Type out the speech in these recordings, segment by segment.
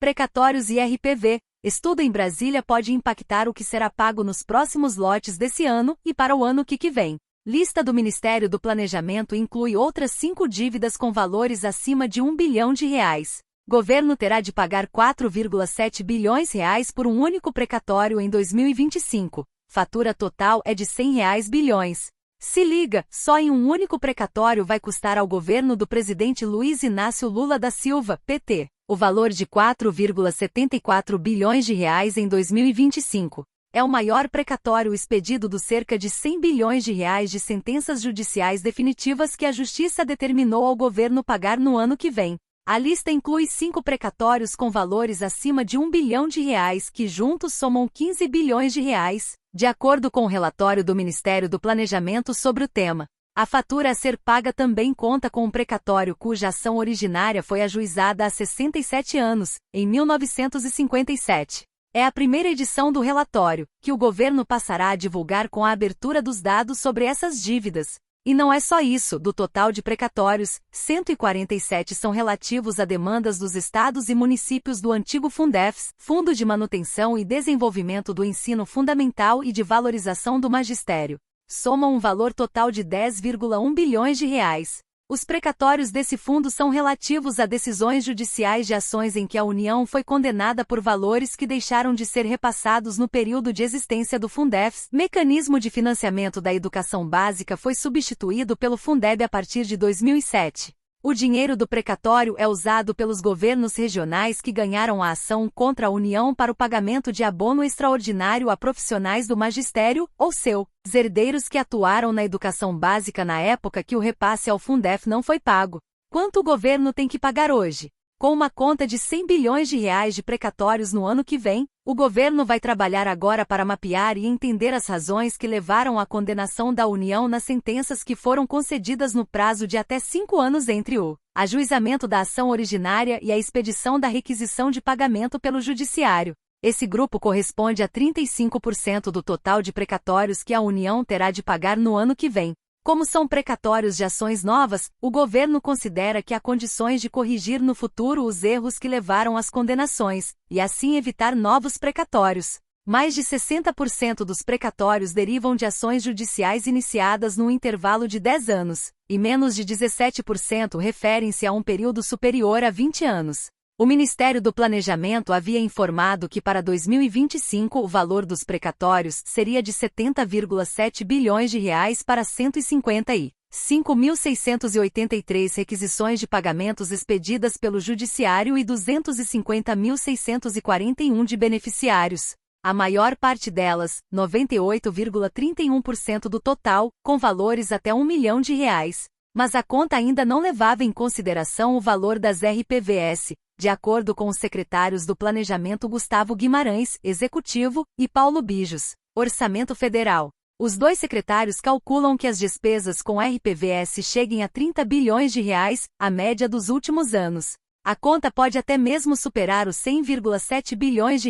Precatórios e RPV. Estudo em Brasília pode impactar o que será pago nos próximos lotes desse ano e para o ano que vem. Lista do Ministério do Planejamento inclui outras 5 dívidas com valores acima de R$ 1 bilhão. Governo terá de pagar R$ 4,7 bilhões por um único precatório em 2025. Fatura total é de R$ 100 bilhões. Se liga, só em um único precatório vai custar ao governo do presidente Luiz Inácio Lula da Silva, PT, o valor de R$ 4,74 bilhões em 2025. É o maior precatório expedido dos cerca de R$ 100 bilhões de sentenças judiciais definitivas que a Justiça determinou ao governo pagar no ano que vem. A lista inclui 5 precatórios com valores acima de R$ 1 bilhão que juntos somam R$ 15 bilhões. De acordo com o relatório do Ministério do Planejamento sobre o tema, a fatura a ser paga também conta com um precatório cuja ação originária foi ajuizada há 67 anos, em 1957. É a primeira edição do relatório, que o governo passará a divulgar com a abertura dos dados sobre essas dívidas. E não é só isso, do total de precatórios, 147 são relativos a demandas dos estados e municípios do antigo Fundefs, Fundo de Manutenção e Desenvolvimento do Ensino Fundamental e de Valorização do Magistério. Somam um valor total de R$ 10,1 bilhões. Os precatórios desse fundo são relativos a decisões judiciais de ações em que a União foi condenada por valores que deixaram de ser repassados no período de existência do Fundefs. Mecanismo de financiamento da educação básica foi substituído pelo Fundeb a partir de 2007. O dinheiro do precatório é usado pelos governos regionais que ganharam a ação contra a União para o pagamento de abono extraordinário a profissionais do magistério, ou seus herdeiros que atuaram na educação básica na época que o repasse ao Fundef não foi pago. Quanto o governo tem que pagar hoje? Com uma conta de R$ 100 bilhões de precatórios no ano que vem, o governo vai trabalhar agora para mapear e entender as razões que levaram à condenação da União nas sentenças que foram concedidas no prazo de até 5 anos entre o ajuizamento da ação originária e a expedição da requisição de pagamento pelo Judiciário. Esse grupo corresponde a 35% do total de precatórios que a União terá de pagar no ano que vem. Como são precatórios de ações novas, o governo considera que há condições de corrigir no futuro os erros que levaram às condenações, e assim evitar novos precatórios. Mais de 60% dos precatórios derivam de ações judiciais iniciadas num intervalo de 10 anos, e menos de 17% referem-se a um período superior a 20 anos. O Ministério do Planejamento havia informado que para 2025 o valor dos precatórios seria de R$ 70,7 bilhões para 155.683 requisições de pagamentos expedidas pelo Judiciário e 250.641 de beneficiários. A maior parte delas, 98,31% do total, com valores até R$ 1 milhão. Mas a conta ainda não levava em consideração o valor das RPVS, de acordo com os secretários do Planejamento Gustavo Guimarães, Executivo, e Paulo Bijos, Orçamento Federal. Os dois secretários calculam que as despesas com RPVS cheguem a R$ 30 bilhões, a média dos últimos anos. A conta pode até mesmo superar os 100,7 bilhões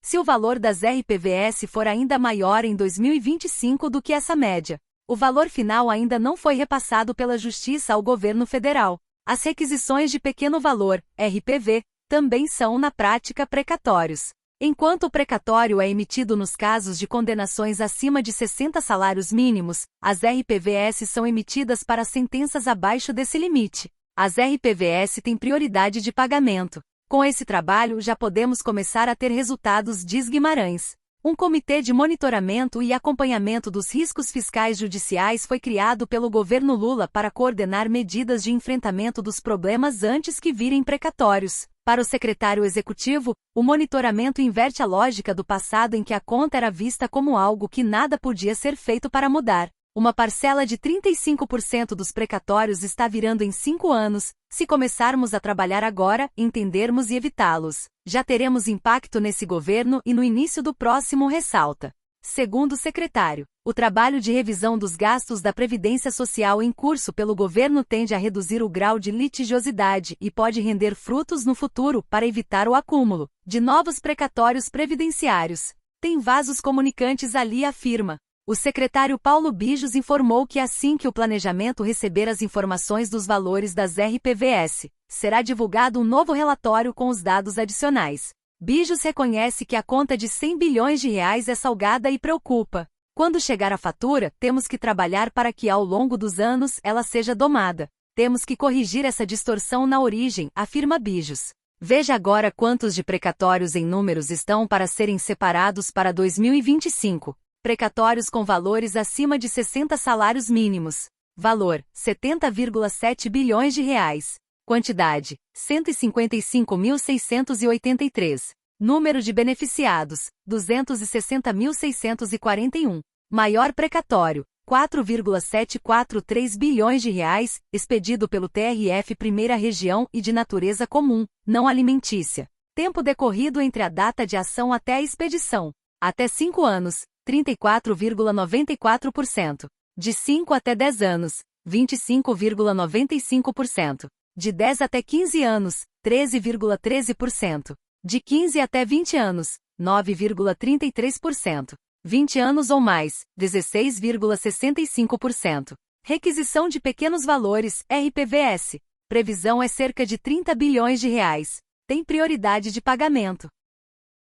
se o valor das RPVS for ainda maior em 2025 do que essa média. O valor final ainda não foi repassado pela Justiça ao governo federal. As requisições de pequeno valor, RPV, também são, na prática, precatórios. Enquanto o precatório é emitido nos casos de condenações acima de 60 salários mínimos, as RPVS são emitidas para sentenças abaixo desse limite. As RPVS têm prioridade de pagamento. Com esse trabalho já podemos começar a ter resultados, diz Guimarães. Um comitê de monitoramento e acompanhamento dos riscos fiscais judiciais foi criado pelo governo Lula para coordenar medidas de enfrentamento dos problemas antes que virem precatórios. Para o secretário executivo, o monitoramento inverte a lógica do passado em que a conta era vista como algo que nada podia ser feito para mudar. Uma parcela de 35% dos precatórios está virando em 5 anos. Se começarmos a trabalhar agora, entendermos e evitá-los, já teremos impacto nesse governo e no início do próximo, ressalta. Segundo o secretário, o trabalho de revisão dos gastos da Previdência Social em curso pelo governo tende a reduzir o grau de litigiosidade e pode render frutos no futuro para evitar o acúmulo de novos precatórios previdenciários. Tem vasos comunicantes ali, afirma. O secretário Paulo Bijos informou que assim que o planejamento receber as informações dos valores das RPVS, será divulgado um novo relatório com os dados adicionais. Bijos reconhece que a conta de 100 bilhões de reais é salgada e preocupa. Quando chegar a fatura, temos que trabalhar para que ao longo dos anos ela seja domada. Temos que corrigir essa distorção na origem, afirma Bijos. Veja agora quantos de precatórios em números estão para serem separados para 2025. Precatórios com valores acima de 60 salários mínimos. Valor: 70,7 bilhões de reais. Quantidade: 155.683. Número de beneficiados: 260.641. Maior precatório: 4,743 bilhões de reais, expedido pelo TRF Primeira Região e de natureza comum, não alimentícia. Tempo decorrido entre a data de ação até a expedição: até 5 anos, 34,94%. De 5 até 10 anos, 25,95%. De 10 até 15 anos, 13,13%. De 15 até 20 anos, 9,33%. 20 anos ou mais, 16,65%. Requisição de pequenos valores, RPVS. Previsão é cerca de 30 bilhões de reais. Tem prioridade de pagamento.